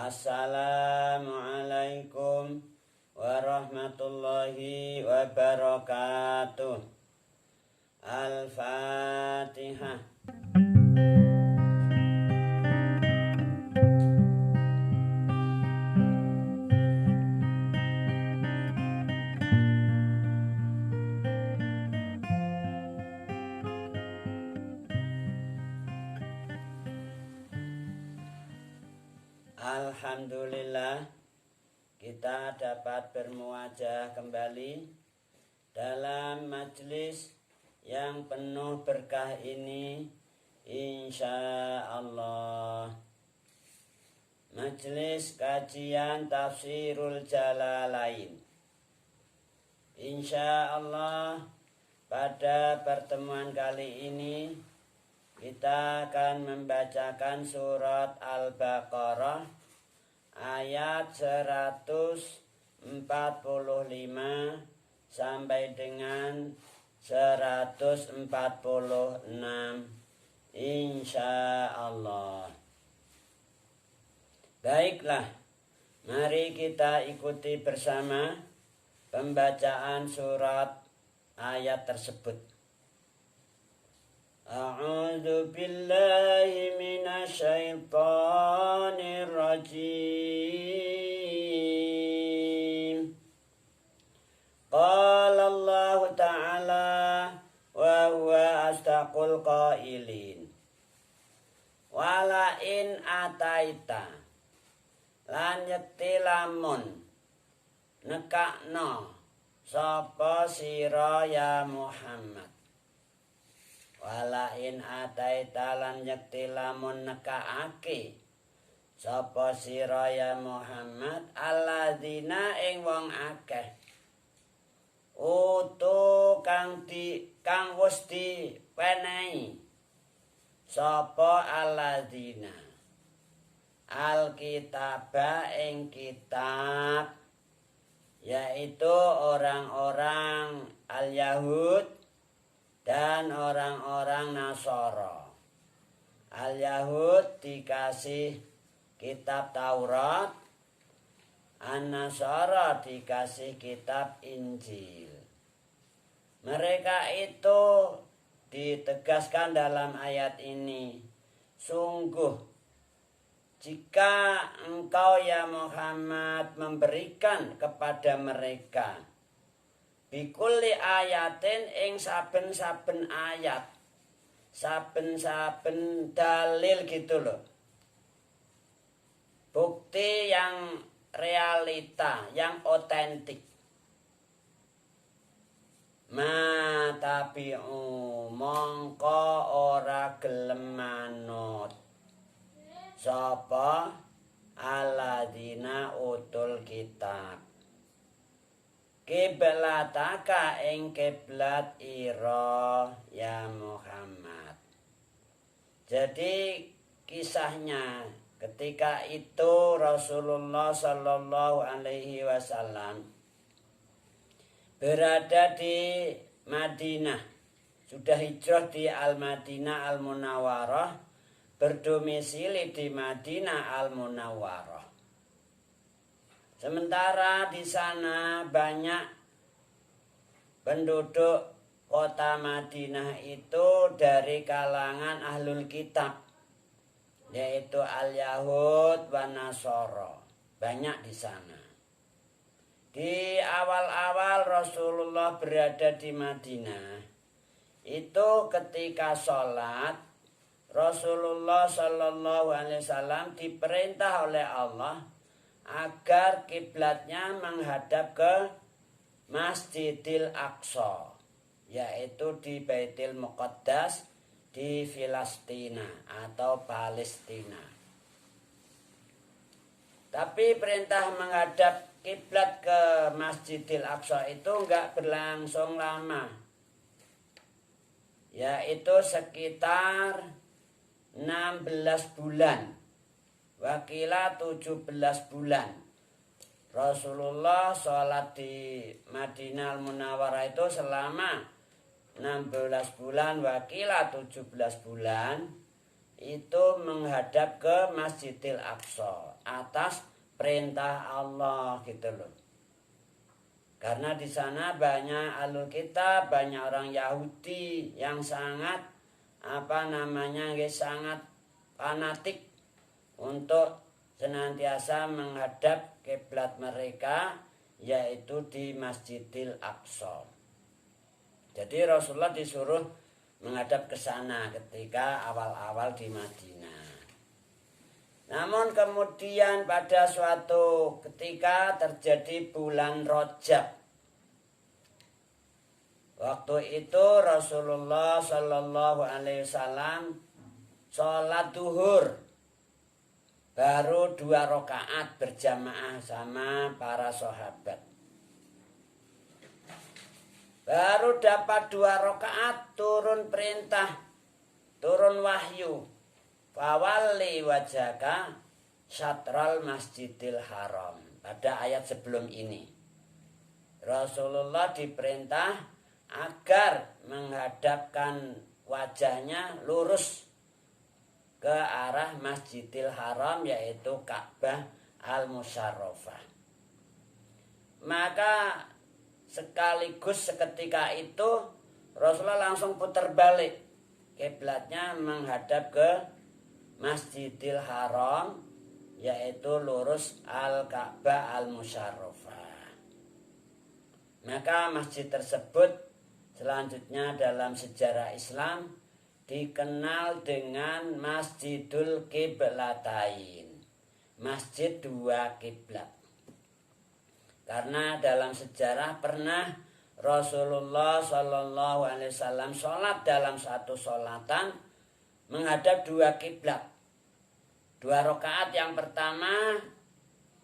Assalamualaikum warahmatullahi wabarakatuh. Al-Fatihah. Alhamdulillah, kita dapat bermuajah kembali dalam majelis yang penuh berkah ini, insya Allah. Majelis kajian Tafsirul Jalalain. Insya Allah, pada pertemuan kali ini kita akan membacakan surat Al-Baqarah ayat 145 sampai dengan 146, insya Allah. Baiklah, mari kita ikuti bersama pembacaan surat ayat tersebut. A'udzu billahi minasy syaithanir rajim. Qala Allah Ta'ala wa huwa astaqul qailin. Wala in ataita lan yekti lamun nekakno sapa sira ya Muhammad. Walain ataita lan yakti lamun nekaake sapa sira ya Muhammad alladzina ing wong akeh utu kang wis diwenehi sapa alladzina alkitaba ing kitab, yaitu orang-orang al-Yahud dan orang-orang Nasara. Al-Yahud dikasih kitab Taurat, An-Nasara dikasih kitab Injil. Mereka itu ditegaskan dalam ayat ini, sungguh jika engkau ya Muhammad memberikan kepada mereka bikulli ayatin ing saben-saben ayat, saben-saben dalil gitu loh, bukti yang realita, yang otentik. Ma tabi'u mongko ora gelem manut sapa alladzina utul kitab kiblataka ing kiblat ira ya Muhammad. Jadi kisahnya ketika itu Rasulullah Shallallahu Alaihi Wasallam berada di Madinah, sudah hijrah di Al-Madinah Al-Munawwarah, berdomisili di Madinah Al-Munawwarah. Sementara di sana banyak penduduk kota Madinah itu dari kalangan ahlul kitab, yaitu al-Yahud wa Nasara. Banyak di sana. Di awal-awal Rasulullah berada di Madinah, itu ketika sholat, Rasulullah Shallallahu Alaihi Wasallam diperintah oleh Allah agar kiblatnya menghadap ke Masjidil Aqsa, yaitu di Baitul Muqaddas di Filastina atau Palestina. Tapi perintah menghadap kiblat ke Masjidil Aqsa itu enggak berlangsung lama, yaitu sekitar 16 bulan. Wakila 17 bulan. Rasulullah sholat di Madinah Al-Munawwarah itu selama 16 bulan, wakila 17 bulan. itu menghadap ke Masjidil Aqsa atas perintah Allah gitu loh. Karena di sana banyak ahlul kitab, banyak orang Yahudi yang sangat sangat fanatik untuk senantiasa menghadap kiblat mereka, yaitu di Masjidil Aqsa. Jadi Rasulullah disuruh menghadap ke sana ketika awal-awal di Madinah. Namun kemudian pada suatu ketika terjadi bulan Rajab. Waktu itu Rasulullah Shallallahu Alaihi Wasallam sholat duhur baru 2 rakaat berjamaah sama para sahabat. Baru dapat 2 rakaat turun perintah, turun wahyu. Fawalli wajhaka syatral masjidil haram. Pada ayat sebelum ini Rasulullah diperintah agar menghadapkan wajahnya lurus ke arah Masjidil Haram, yaitu Ka'bah Al-Musyarrafah. Maka sekaligus seketika itu Rasulullah langsung putar balik, kiblatnya menghadap ke Masjidil Haram, yaitu lurus Al-Ka'bah Al-Musyarrafah. Maka masjid tersebut selanjutnya dalam sejarah Islam dikenal dengan Masjidul Qiblatain, masjid 2 kiblat. Karena dalam sejarah pernah Rasulullah Shallallahu Alaihi Wasallam sholat dalam satu sholatan menghadap 2 kiblat. 2 rakaat yang pertama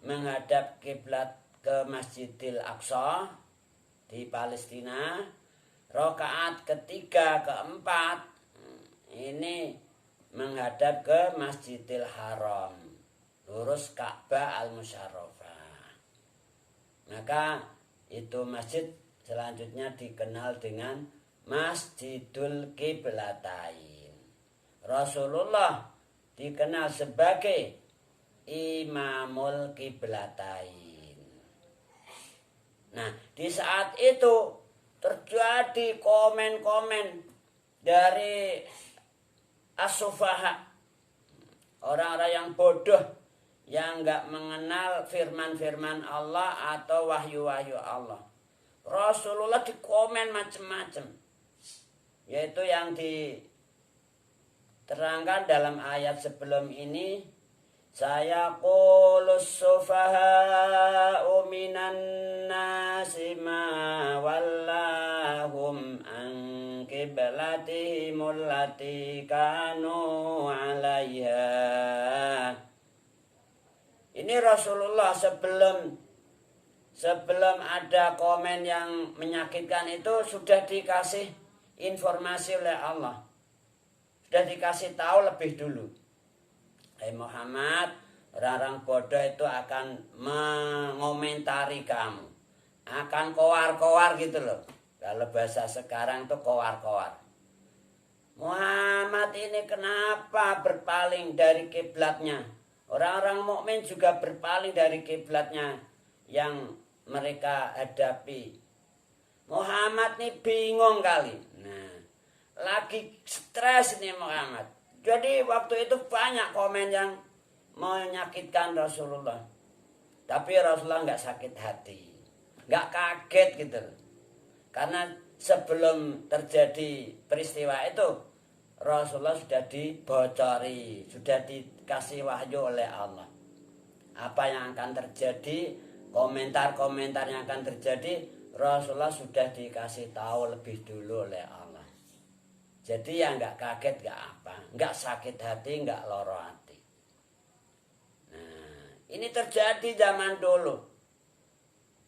menghadap kiblat ke Masjidil Aqsa di Palestina. Rakaat ketiga keempat ini menghadap ke Masjidil Haram, lurus Ka'bah Al-Musyarrafah. Maka itu masjid selanjutnya dikenal dengan Masjidul Qiblatain. Rasulullah dikenal sebagai Imamul Qiblatain. Nah, di saat itu terjadi komen-komen dari as-sufaha, orang-orang yang bodoh, yang enggak mengenal firman-firman Allah atau wahyu-wahyu Allah. Rasulullah dikomen macam-macam, yaitu yang diterangkan dalam ayat sebelum ini, saya qulus sufaha'u minan nasi ma wallahum an qiblatihim allati kanu 'alaiha. Ini Rasulullah sebelum ada komen yang menyakitkan itu sudah dikasih informasi oleh Allah. Sudah dikasih tahu lebih dulu. Muhammad, orang-orang bodoh itu akan mengomentari kamu. Akan kowar-kowar gitu loh. Kalau bahasa sekarang itu kowar-kowar. Muhammad ini kenapa berpaling dari kiblatnya? Orang-orang mukmin juga berpaling dari kiblatnya yang mereka hadapi. Muhammad ini bingung kali. Nah, lagi stres ini Muhammad. Jadi waktu itu banyak komen yang menyakitkan Rasulullah. Tapi Rasulullah nggak sakit hati, nggak kaget gitu. Karena sebelum terjadi peristiwa itu, Rasulullah sudah dibocori, sudah dikasih wahyu oleh Allah. Apa yang akan terjadi, komentar-komentar yang akan terjadi, Rasulullah sudah dikasih tahu lebih dulu oleh Allah. Jadi ya nggak kaget, nggak apa, nggak sakit hati, nggak loro hati. Nah, ini terjadi zaman dulu.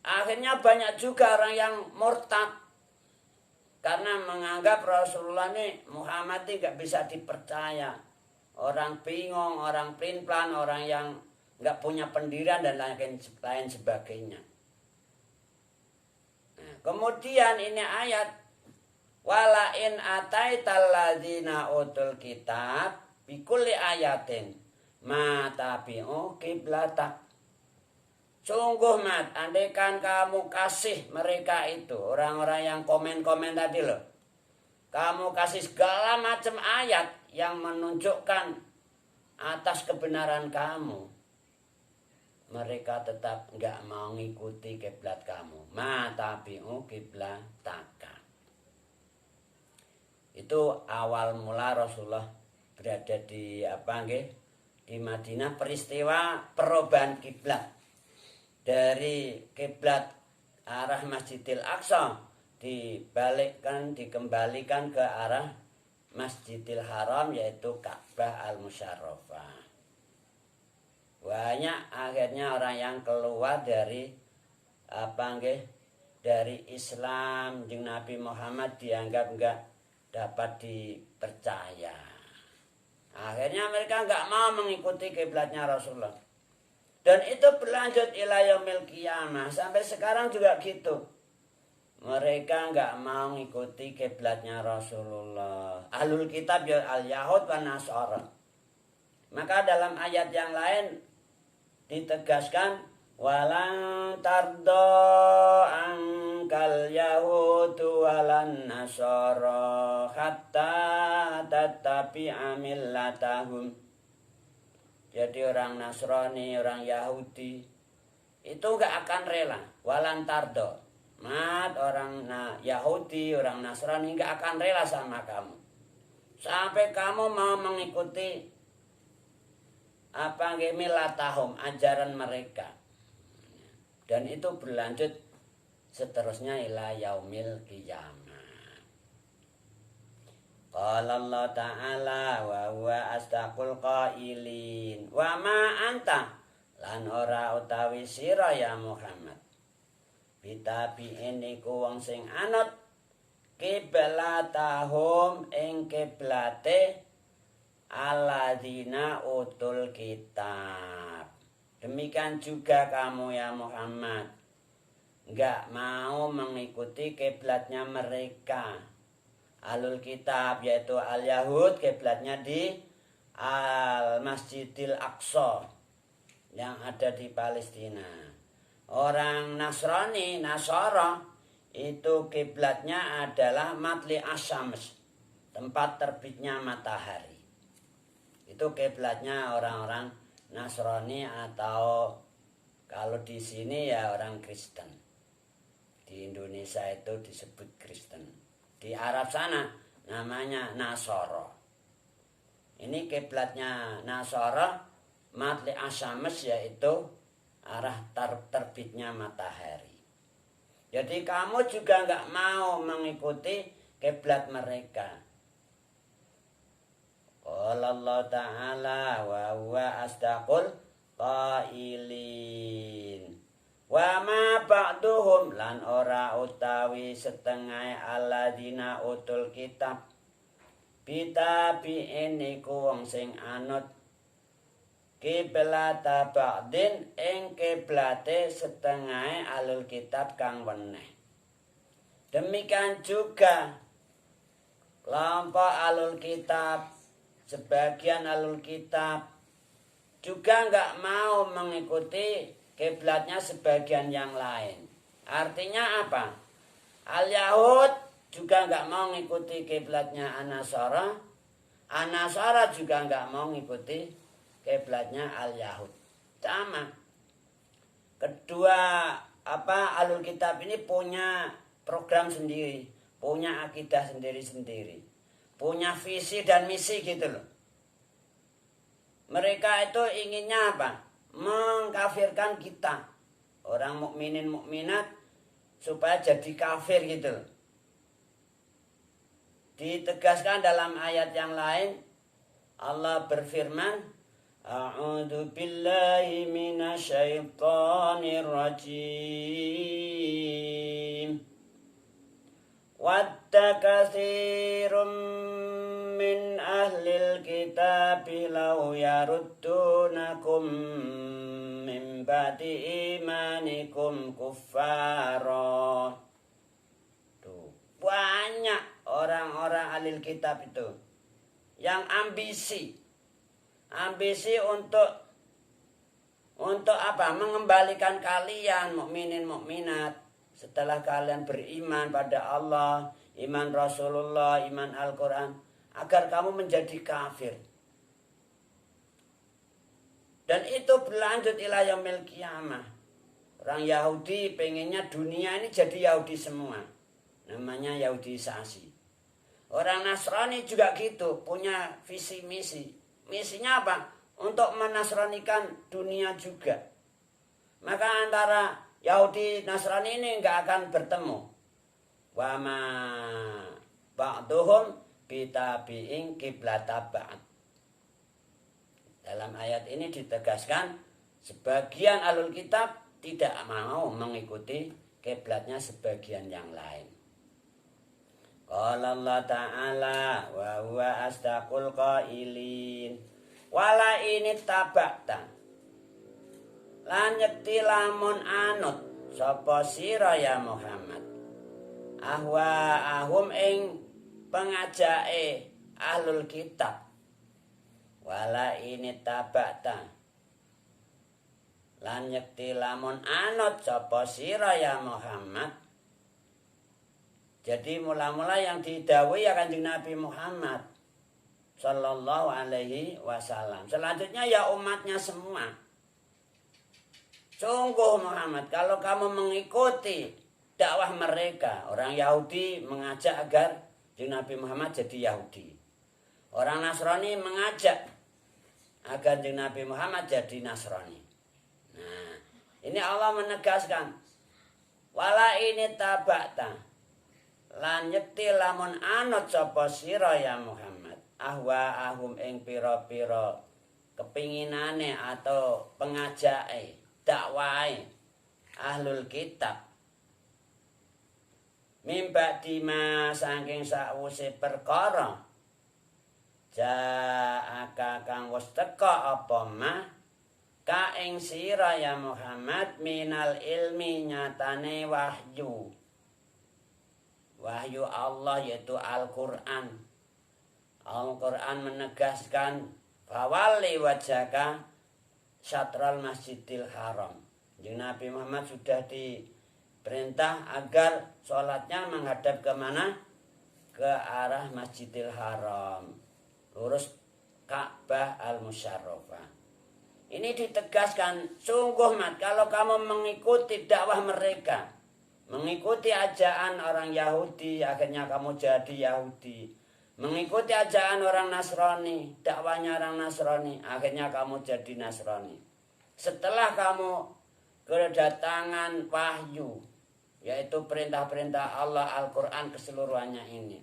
Akhirnya banyak juga orang yang murtad karena menganggap Rasulullah ini Muhammad ini nggak bisa dipercaya. Orang bingung, orang pelin-pelan, orang yang nggak punya pendirian dan lain sebagainya. Nah, kemudian ini ayat, wala in ataital ladzina utul kitab bikulli ayatin ma tabi'u qiblatak. Sungguh Mat, andaikan kamu kasih mereka itu, orang-orang yang komen-komen tadi loh, kamu kasih segala macam ayat yang menunjukkan atas kebenaran kamu, mereka tetap nggak mau ngikuti kiblat kamu. Ma tabi'u qiblataka. Itu awal mula Rasulullah berada di di Madinah, peristiwa perubahan kiblat dari kiblat arah Masjidil Aqsa dikembalikan ke arah Masjidil Haram, yaitu Ka'bah Al-Musyarrafah. Banyak akhirnya orang yang keluar dari dari Islam, jeung Nabi Muhammad dianggap enggak dapat dipercaya. Akhirnya mereka enggak mau mengikuti kiblatnya Rasulullah. Dan itu berlanjut ila yaumil qiyamah, sampai sekarang juga gitu. Mereka enggak mau mengikuti kiblatnya Rasulullah. Ahlul kitab ya al-Yahud wa Nasara. Maka dalam ayat yang lain ditegaskan walan tardo angkal yahudu walan nasara hatta tattabi'a millatahum. Jadi orang Nasrani, orang Yahudi itu enggak akan rela. Walan tardo, Mat, orang Yahudi, orang Nasrani enggak akan rela sama kamu sampai kamu mau mengikuti millatahum, ajaran mereka. Dan itu berlanjut seterusnya ila yaumil qiyamah. Qala Allah Ta'ala wa huwa astaqul qailin wa ma anta lan ora utawi sira ya Muhammad bitabi'in iku wong sing anut qiblatahum ing kiblate alladzina utul kitab. Demikian juga kamu ya Muhammad enggak mau mengikuti kiblatnya mereka Ahlul Kitab, yaitu Al-Yahud, kiblatnya di Al-Masjidil Aqsa yang ada di Palestina. Orang Nasrani, Nasara, itu kiblatnya adalah Matli Asyams, tempat terbitnya matahari. Itu kiblatnya orang-orang Nasrani, atau kalau di sini ya orang Kristen. Di Indonesia itu disebut Kristen. Di Arab sana namanya Nasara. Ini kiblatnya Nasara, Matli Asyams, yaitu arah terbitnya matahari. Jadi kamu juga nggak mau mengikuti kiblat mereka. Qala Allah Ta'ala wa huwa astaqul qailin wa ma ba'duhum lan ora utawi setengah alladzina utul kitab bitabi'in iku wong sing anut kiblata ba'din ing kiblate setengah alul kitab kang weneh. Demikian juga kelompok alul kitab, sebagian alul kitab juga enggak mau mengikuti kiblatnya sebagian yang lain. Artinya apa? Al-Yahud juga enggak mau mengikuti kiblatnya An-Nasara. An-Nasara juga enggak mau mengikuti kiblatnya Al-Yahud. Sama. Kedua alul kitab ini punya program sendiri, punya akidah sendiri-sendiri, punya visi dan misi gitu loh. Mereka itu inginnya apa? Mengkafirkan kita, orang mukminin mukminat, supaya jadi kafir gitu. Ditegaskan dalam ayat yang lain, Allah berfirman, A'udzu billahi minasyaitonir rajim. Wadda katsirum min ahlil kitabi law yaruddunakum min ba'di imanikum kuffara. Tuh, banyak orang-orang ahlil kitab itu yang ambisi ambisi untuk apa? Mengembalikan kalian mukminin mukminat setelah kalian beriman pada Allah, iman Rasulullah, iman Al-Quran, agar kamu menjadi kafir. Dan itu berlanjut ila yaumil qiyamah. Orang Yahudi pengennya dunia ini jadi Yahudi semua. Namanya Yahudisasi. Orang Nasrani juga gitu, punya visi misi. Misinya apa? Untuk menasranikan dunia juga. Maka antara Yahudi Nasrani ini nggak akan bertemu. Wa ma ba'duhum bitabi'in qiblata ba'd. Dalam ayat ini ditegaskan sebagian alul kitab tidak mau mengikuti kiblatnya sebagian yang lain. Qala Allah Ta'ala wa huwa asdaqul qailin wala ini tabakta lan nyekti lamun anut sapa sira ya Muhammad ahwa ahum ing pengajake ahlul kitab wala ini tabakta lan nyekti lamun anut sapa sira ya Muhammad. Jadi mula-mula yang didhawuhi ya Kanjeng Nabi Muhammad sallallahu alaihi wasallam. Selanjutnya ya umatnya semua. Sungguh Muhammad, kalau kamu mengikuti dakwah mereka, orang Yahudi mengajak agar Kanjeng Nabi Muhammad jadi Yahudi. Orang Nasrani mengajak agar Kanjeng Nabi Muhammad jadi Nasrani. Nah, ini Allah menegaskan wala ini tabakta lan nyekti lamun anut sapa sira ya Muhammad ahwa ahum ing pira-pira kepinginane atau pengajake dakwahe ahlul kitab mimba dima saking sawise perkara ja'aka kang wis teka apa mah ka ing sira ya Muhammad minal ilmi nyatane wahyu Allah yaitu Al-Quran. Al-Quran menegaskan fawalli wajhaka syatral masjidil haram. Jadi Nabi Muhammad sudah diperintah agar sholatnya menghadap kemana? Ke arah Masjidil Haram. Lurus Ka'bah Al-Musyarrafah. Ini ditegaskan, sungguh mat kalau kamu mengikuti dakwah mereka, mengikuti ajakan orang Yahudi, akhirnya kamu jadi Yahudi. Mengikuti ajakan orang Nasrani, dakwanya orang Nasrani, akhirnya kamu jadi Nasrani. Setelah kamu kedatangan wahyu, yaitu perintah-perintah Allah Al-Quran keseluruhannya ini,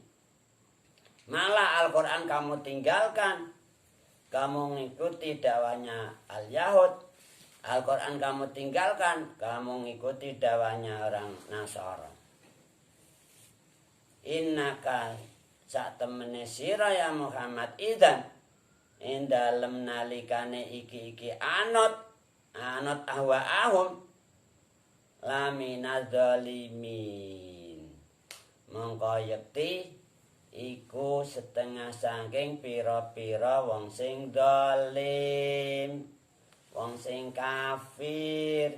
malah Al-Quran kamu tinggalkan, kamu mengikuti dakwanya Al-Yahud, Al-Quran kamu tinggalkan, kamu mengikuti dakwanya orang Nasara. Innaka sak temene sira ya Muhammad idan ing dalem nalikane iki anut ahwa ahum lamina zalimin. Mongko yekti iku setengah saking pira-pira wong sing zalim, wong sing kafir.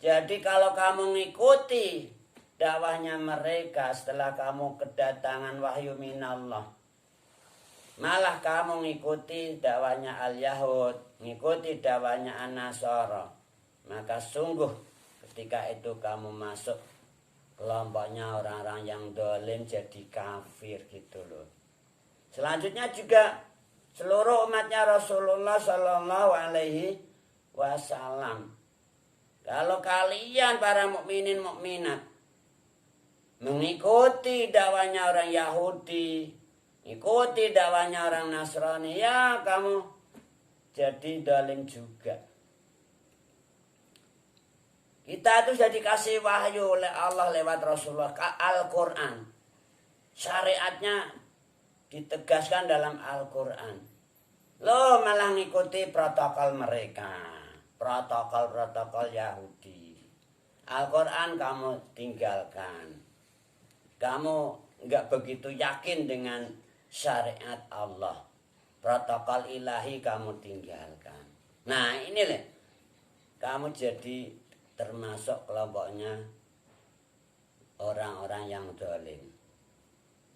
Jadi kalau kamu ngikuti dakwahnya mereka setelah kamu kedatangan wahyu minallah, malah kamu ngikuti dakwahnya al-Yahud, ngikuti dakwahnya an-Nasara, maka sungguh ketika itu kamu masuk kelompoknya orang-orang yang dolim, jadi kafir gitu loh. Selanjutnya juga seluruh umatnya Rasulullah Sallallahu Alaihi Wasallam, kalau kalian para mukminin mukminat mengikuti dakwahnya orang Yahudi, ikuti dakwahnya orang Nasrani, ya kamu jadi dolim juga. Kita itu sudah dikasih wahyu oleh Allah lewat Rasulullah, Al-Quran. Syariatnya ditegaskan dalam Al-Quran. Lo malah ngikuti protokol mereka, protokol Yahudi. Al-Quran kamu tinggalkan. Kamu nggak begitu yakin dengan syariat Allah. protokol ilahi kamu tinggalkan. Nah ini loh, kamu jadi termasuk kelompoknya orang-orang yang zalim.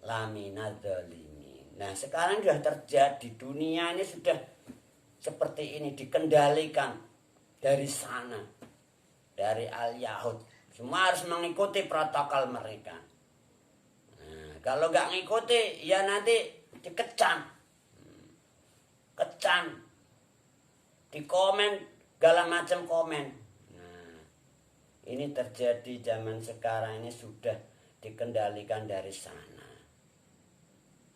Lamina zalimin. Nah sekarang sudah terjadi, dunia ini sudah seperti ini, dikendalikan dari sana, dari al-Yahud. Semua harus mengikuti protokol mereka. Nah, kalau nggak ngikuti, ya nanti dikecam, di komen, segala macam komen. Nah, ini terjadi zaman sekarang ini sudah dikendalikan dari sana.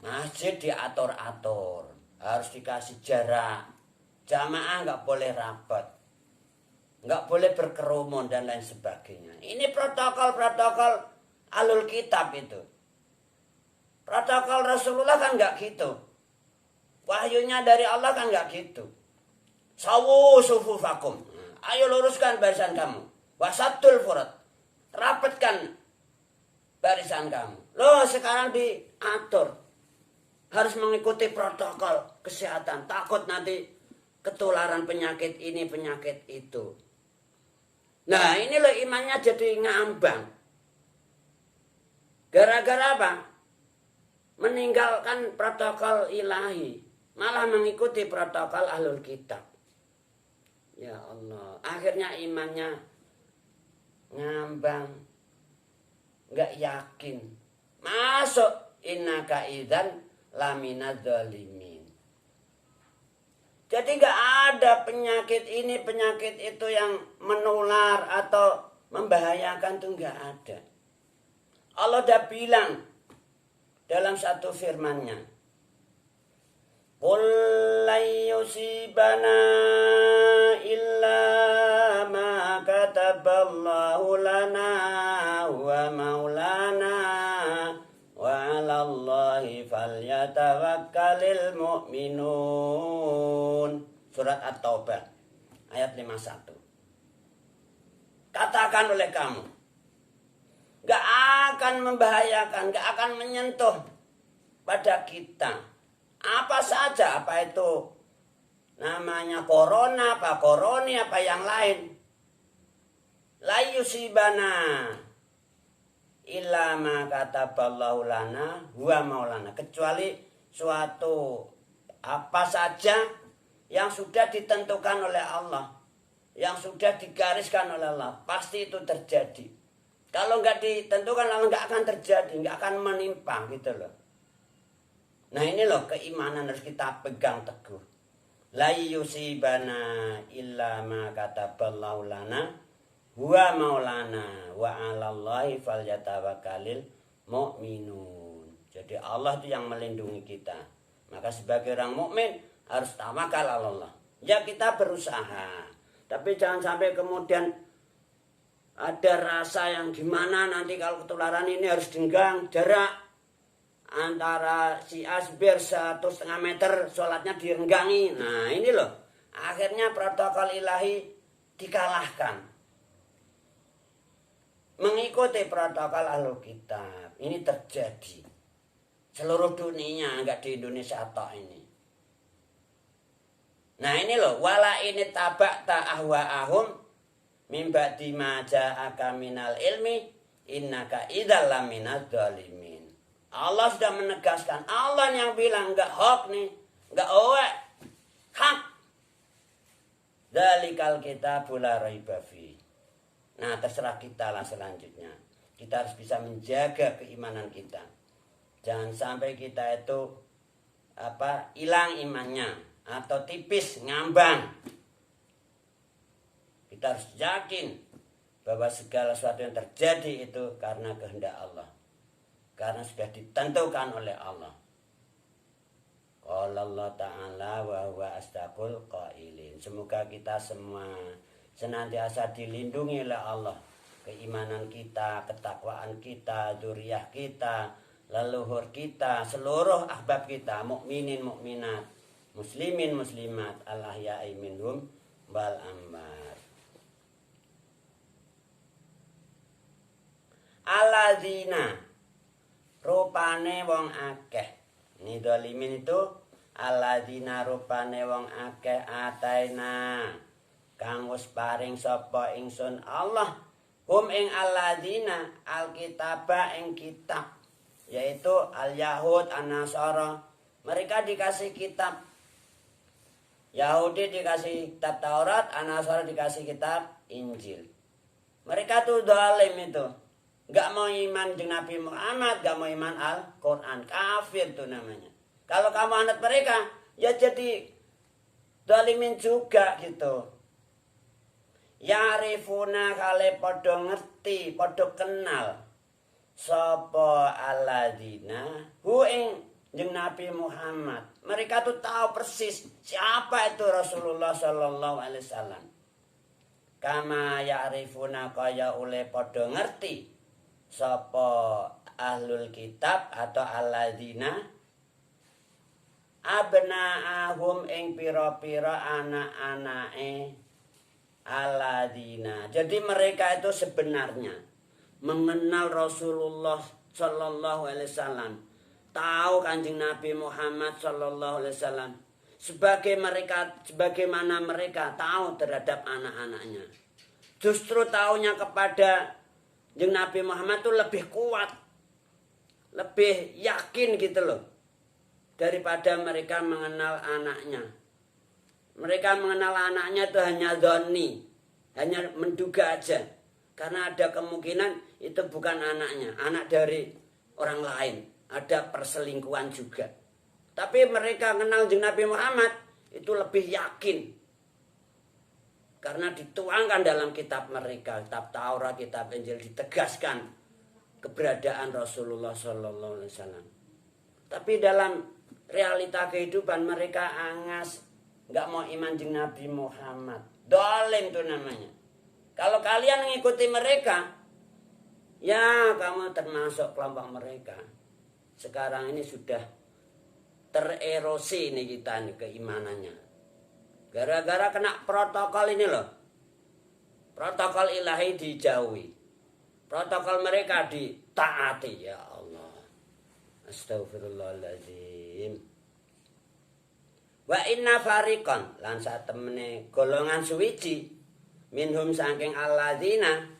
Masjid diatur-atur, harus dikasih jarak, jamaah nggak boleh rapat, nggak boleh berkerumun dan lain sebagainya. Ini protokol-protokol alul kitab itu. Protokol Rasulullah kan nggak gitu. Wahyunya dari Allah kan nggak gitu. Sawu sufufakum. Ayo luruskan barisan kamu. Wasatul furat. Rapatkan barisan kamu. Loh sekarang diatur. Harus mengikuti protokol kesehatan. Takut nanti ketularan penyakit ini, penyakit itu. Nah ini loh imannya jadi ngambang. Gara-gara apa? Meninggalkan protokol ilahi. Malah mengikuti protokol ahlul kitab. Ya Allah. Akhirnya imannya ngambang. Nggak yakin. Masuk innaka idzan lamina zalimin. Jadi nggak ada penyakit ini, penyakit itu yang menular atau membahayakan tuh nggak ada. Allah udah bilang dalam satu firman-Nya, qul la yusibana illa ma kataballahu lana wa maulana wa 'alallahi falyatawakkalul mu'minun. Surat At-Taubah ayat 51. Katakan oleh kamu, gak akan membahayakan, gak akan menyentuh pada kita apa saja, apa itu namanya corona, apa koroni, apa yang lain. La yusibana illa ma kataballahu lana huwa maulana, kecuali suatu apa saja yang sudah ditentukan oleh Allah, yang sudah digariskan oleh Allah, pasti itu terjadi. Kalau nggak ditentukan Allah nggak akan terjadi, nggak akan menimpa gitu loh. Nah ini loh keimanan harus kita pegang teguh. La yusibana illa ma kataballahu lana huwa maulana wa 'alallahi falyatawakkalul mu'minun. Jadi Allah itu yang melindungi kita. Maka sebagai orang mukmin harus tawakal Allah. Ya kita berusaha, tapi jangan sampai kemudian ada rasa yang gimana nanti kalau ketularan ini harus denggang jarak antara si asbir 1,5 meter, sholatnya direnggangi. Nah ini loh, akhirnya protokol ilahi dikalahkan. Mengikuti protokol ahlul kitab ini terjadi seluruh dunia, enggak di Indonesia tok ini. Nah ini loh, wala ini tabakta ahwa'ahum min ba'di ma ja'aka minal ilmi innaka idzal laminadz zalimin. Allah sudah menegaskan, Allah yang bilang enggak hoax nih, enggak hak. Dzalikal kitabul la raiba fi. Nah, terserah kita lah selanjutnya. Kita harus bisa menjaga keimanan kita. Jangan sampai kita itu hilang imannya atau tipis, ngambang. Kita harus yakin bahwa segala sesuatu yang terjadi itu karena kehendak Allah. Karena sudah ditentukan oleh Allah. Qala Allah Ta'ala wa huwa asdaqul qailin. Semoga kita semua senantiasa dilindungi oleh Allah. Keimanan kita, ketakwaan kita, dzurriyyah kita, leluhur kita, seluruh ahbab kita, mukminin mukminat, muslimin muslimat, al-ahya'i minhum wal amwat. Alladzina, rupane wong akeh. Ini dolimin itu alladzina rupane wong akeh ataina kang wis paring sapa ingsun Allah hum ing alladzina alkitaba ing kitab, yaitu al-Yahud, an-Nasara. Mereka dikasih kitab. Yahudi dikasih kitab Taurat, an-Nasara dikasih kitab Injil. Mereka tuh zalim itu. Gak mau iman dengan Nabi Muhammad, gak mau iman Al-Quran. Kafir tuh namanya. Kalau kamu anak mereka, ya jadi zalimin juga gitu. Yarifuna kale podo ngerti, podo kenal sapa alladzina hu ing jeung Nabi Muhammad. Mereka tuh tahu persis siapa itu Rasulullah sallallahu alaihi wasallam. Kama yarifuna kaya oleh podo ngerti sapa ahlul kitab atau alladzina abnaahum ing pira-pira anak-anake alladzina. Jadi mereka itu sebenarnya mengenal Rasulullah sallallahu alaihi wasallam, tahu Kanjeng Nabi Muhammad sallallahu alaihi wasallam sebagaimana mereka tahu terhadap anak-anaknya. Justru taunya kepada Kanjeng Nabi Muhammad itu lebih kuat, lebih yakin gitu loh daripada mereka mengenal anaknya. Mereka mengenal anaknya itu hanya dhani, hanya menduga aja. Karena ada kemungkinan itu bukan anaknya, anak dari orang lain. Ada perselingkuhan juga. Tapi mereka kenal jeung Nabi Muhammad itu lebih yakin. Karena dituangkan dalam kitab mereka, kitab Taurat, kitab Injil, ditegaskan keberadaan Rasulullah Sallallahu Alaihi Wasallam. Tapi dalam realita kehidupan mereka angas, nggak mau iman jeung Nabi Muhammad. Dolim itu namanya. Kalau kalian mengikuti mereka, ya kamu termasuk kelompok mereka. Sekarang ini sudah tererosi nih kita nih keimanannya. Gara-gara kena protokol ini loh. Protokol ilahi dijauhi. Protokol mereka ditaati. Ya Allah. Astagfirullahaladzim. Wa inna fariqan lan satemene golongan suwiji minhum saking alladzina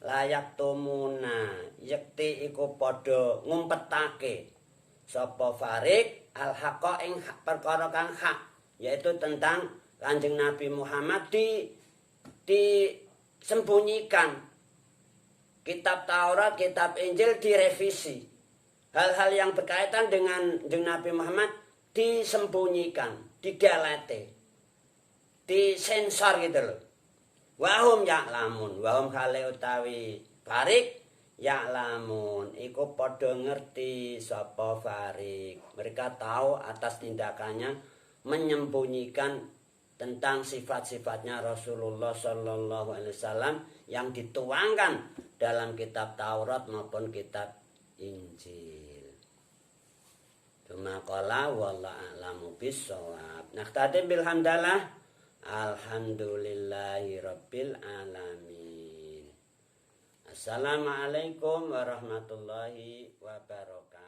layak tumuna yakti iku padha ngumpetake sapa fariq al haqqa ing perkara kang hak, yaitu tentang Kanjeng Nabi Muhammad disembunyikan. Kitab Taurat, kitab Injil direvisi. Hal-hal yang berkaitan dengan Nabi Muhammad disembunyikan, digalete, disensor gitu loh. Wahum ya'lamun, wahum kale utawi farik ya'lamun, iku padha ngerti sapa farik. Mereka tahu atas tindakannya menyembunyikan tentang sifat-sifatnya Rasulullah Sallallahu Alaihi Wasallam yang dituangkan dalam kitab Taurat maupun kitab Injil. Cuma qala wallahu a'lamu bissawab. Naqtadim bil hamdalah. Alhamdulillahi rabbil alamin. Assalamualaikum warahmatullahi wabarakatuh.